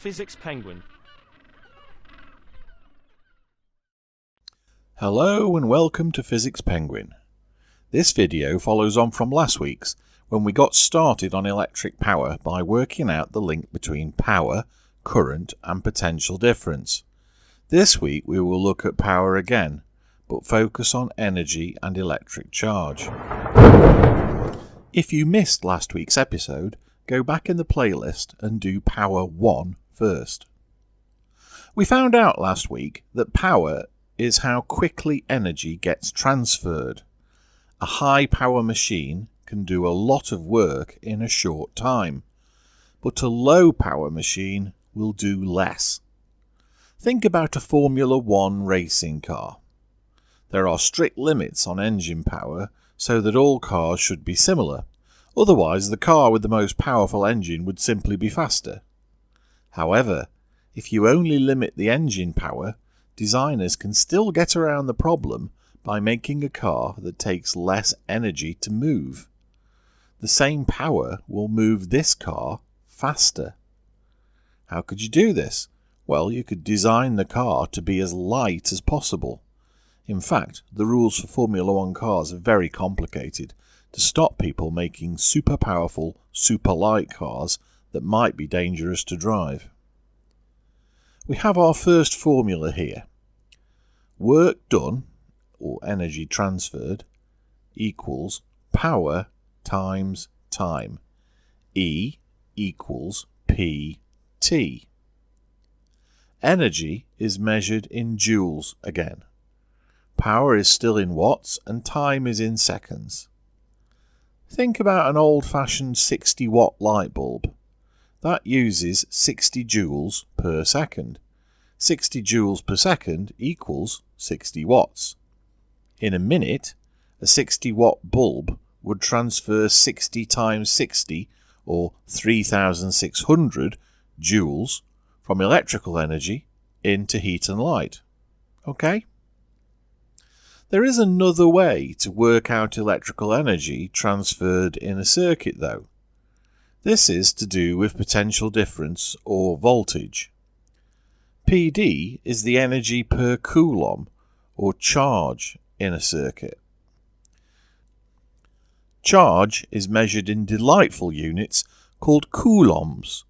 Physics Penguin. Hello and welcome to Physics Penguin. This video follows on from last week's when we got started on electric power by working out the link between power, current and potential difference. This week we will look at power again, but focus on energy and electric charge. If you missed last week's episode, go back in the playlist and do Power 1 first. We found out last week that power is how quickly energy gets transferred. A high power machine can do a lot of work in a short time, but a low power machine will do less. Think about a Formula 1 racing car. There are strict limits on engine power so that all cars should be similar. Otherwise, the car with the most powerful engine would simply be faster. However, if you only limit the engine power, designers can still get around the problem by making a car that takes less energy to move. The same power will move this car faster. How could you do this? Well, you could design the car to be as light as possible. In fact, the rules for Formula 1 cars are very complicated to stop people making super powerful, super light cars that might be dangerous to drive. We have our first formula here. Work done, or energy transferred, equals power times time. E equals PT. Energy is measured in joules again. Power is still in watts and time is in seconds. Think about an old-fashioned 60-watt light bulb. That uses 60 joules per second. 60 joules per second equals 60 watts. In a minute, a 60-watt bulb would transfer 60 times 60, or 3,600 joules, from electrical energy into heat and light. Okay? There is another way to work out electrical energy transferred in a circuit though. This is to do with potential difference or voltage. PD is the energy per coulomb or charge in a circuit. Charge is measured in delightful units called coulombs.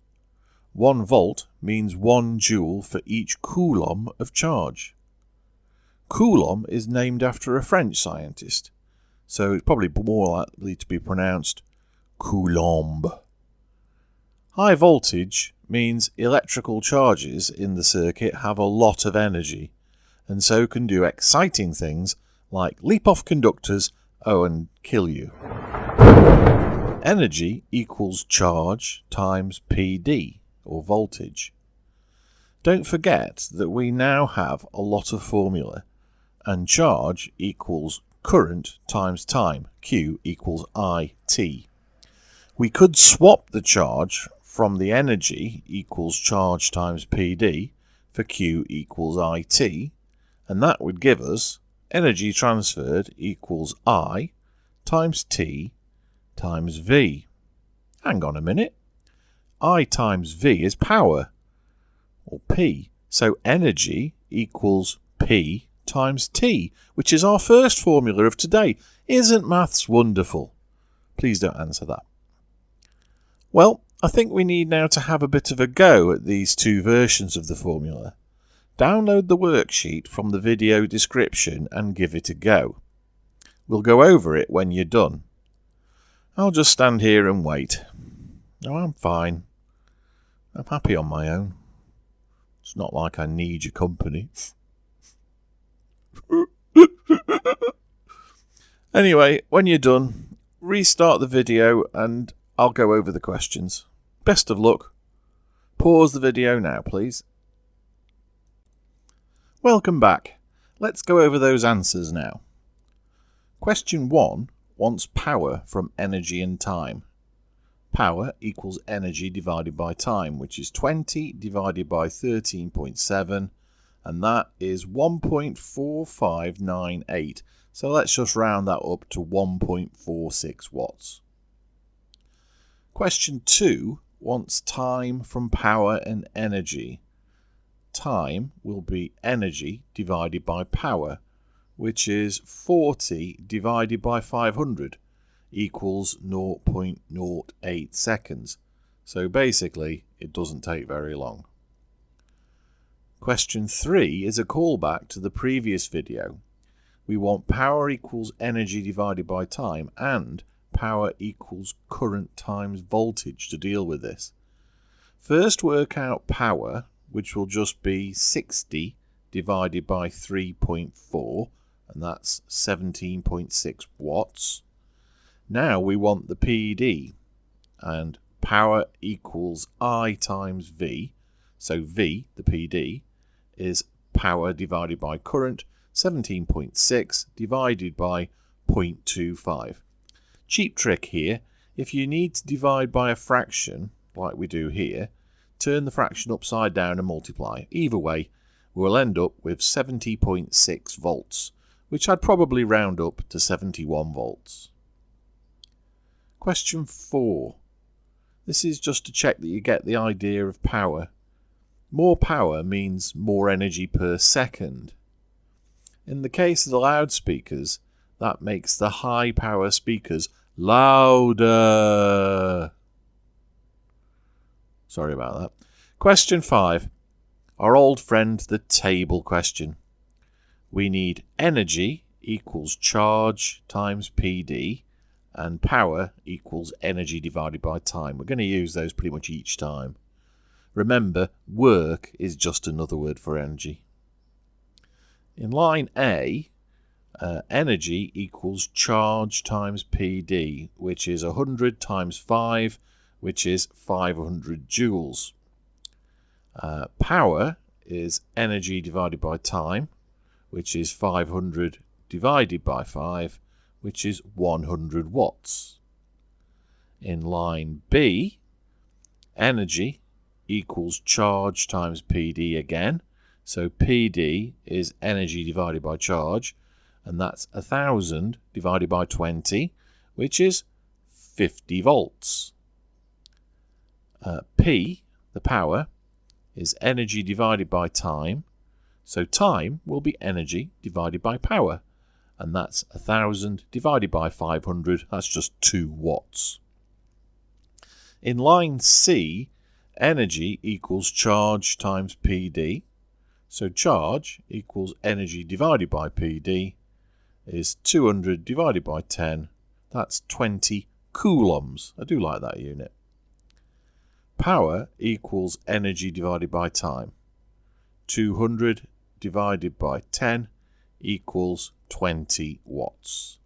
1 volt means 1 joule for each coulomb of charge. Coulomb is named after a French scientist, so it's probably more likely to be pronounced coulomb. High voltage means electrical charges in the circuit have a lot of energy, and so can do exciting things like leap off conductors, and kill you. Energy equals charge times PD, or voltage. Don't forget that we now have a lot of formula, and charge equals current times time, Q equals IT. We could swap the charge from the energy equals charge times PD for Q equals IT, and that would give us energy transferred equals I times T times V. Hang on a minute. I times V is power, or P, so energy equals P times T, which is our first formula of today. Isn't maths wonderful? Please don't answer that. Well, I think we need now to have a bit of a go at these two versions of the formula. Download the worksheet from the video description and give it a go. We'll go over it when you're done. I'll just stand here and wait. No, I'm fine. I'm happy on my own. It's not like I need your company. Anyway, when you're done, restart the video and I'll go over the questions. Best of luck. Pause the video now, please. Welcome back. Let's go over those answers now. Question 1 wants power from energy and time. Power equals energy divided by time, which is 20 divided by 13.7, and that is 1.4598. So let's just round that up to 1.46 watts. Question 2 wants time from power and energy. Time will be energy divided by power, which is 40 divided by 500 equals 0.08 seconds. So basically, it doesn't take very long. Question 3 is a callback to the previous video. We want power equals energy divided by time and power equals current times voltage to deal with this. First work out power, which will just be 60 divided by 3.4, and that's 17.6 watts. Now we want the PD, and power equals I times V, so V, the PD, is power divided by current, 17.6 divided by 0.25. Cheap trick here, if you need to divide by a fraction, like we do here, turn the fraction upside down and multiply. Either way, we'll end up with 70.6 volts, which I'd probably round up to 71 volts. Question 4. This is just to check that you get the idea of power. More power means more energy per second. In the case of the loudspeakers, that makes the high power speakers louder. Sorry about that. Question 5. Our old friend, the table question. We need energy equals charge times PD and power equals energy divided by time. We're going to use those pretty much each time. Remember, work is just another word for energy. In line A, energy equals charge times PD, which is 100 times 5, which is 500 joules. Power is energy divided by time, which is 500 divided by 5, which is 100 watts. In line B, energy equals charge times PD again. So PD is energy divided by charge, and that's 1000 divided by 20, which is 50 volts. P, the power, is energy divided by time, so time will be energy divided by power, and that's 1000 divided by 500, that's just 2 watts. In line C, energy equals charge times PD, so charge equals energy divided by PD is 200 divided by 10, that's 20 coulombs. I do like that unit. Power equals energy divided by time. 200 divided by 10 equals 20 watts.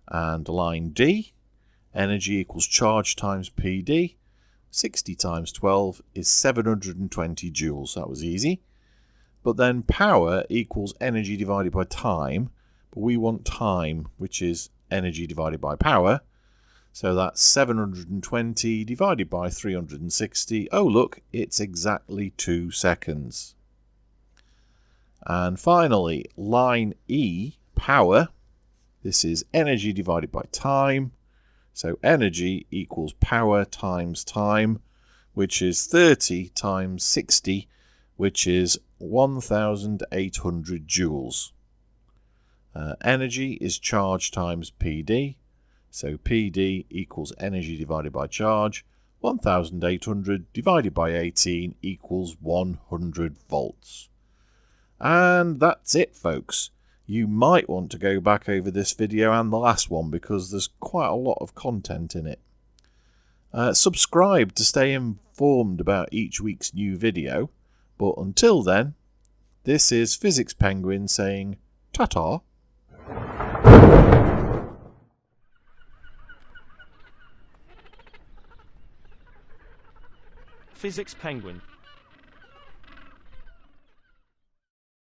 And line D, energy equals charge times PD. 60 times 12 is 720 joules. That was easy. But then power equals energy divided by time. But we want time, which is energy divided by power. So that's 720 divided by 360. Oh, look, it's exactly 2 seconds. And finally, line E, power. This is energy divided by time. So energy equals power times time, which is 30 times 60, which is 1,800 joules. Energy is charge times PD. So PD equals energy divided by charge. 1,800 divided by 18 equals 100 volts. And that's it, folks. You might want to go back over this video and the last one because there's quite a lot of content in it. Subscribe to stay informed about each week's new video. But until then, this is Physics Penguin saying ta-ta. Physics Penguin.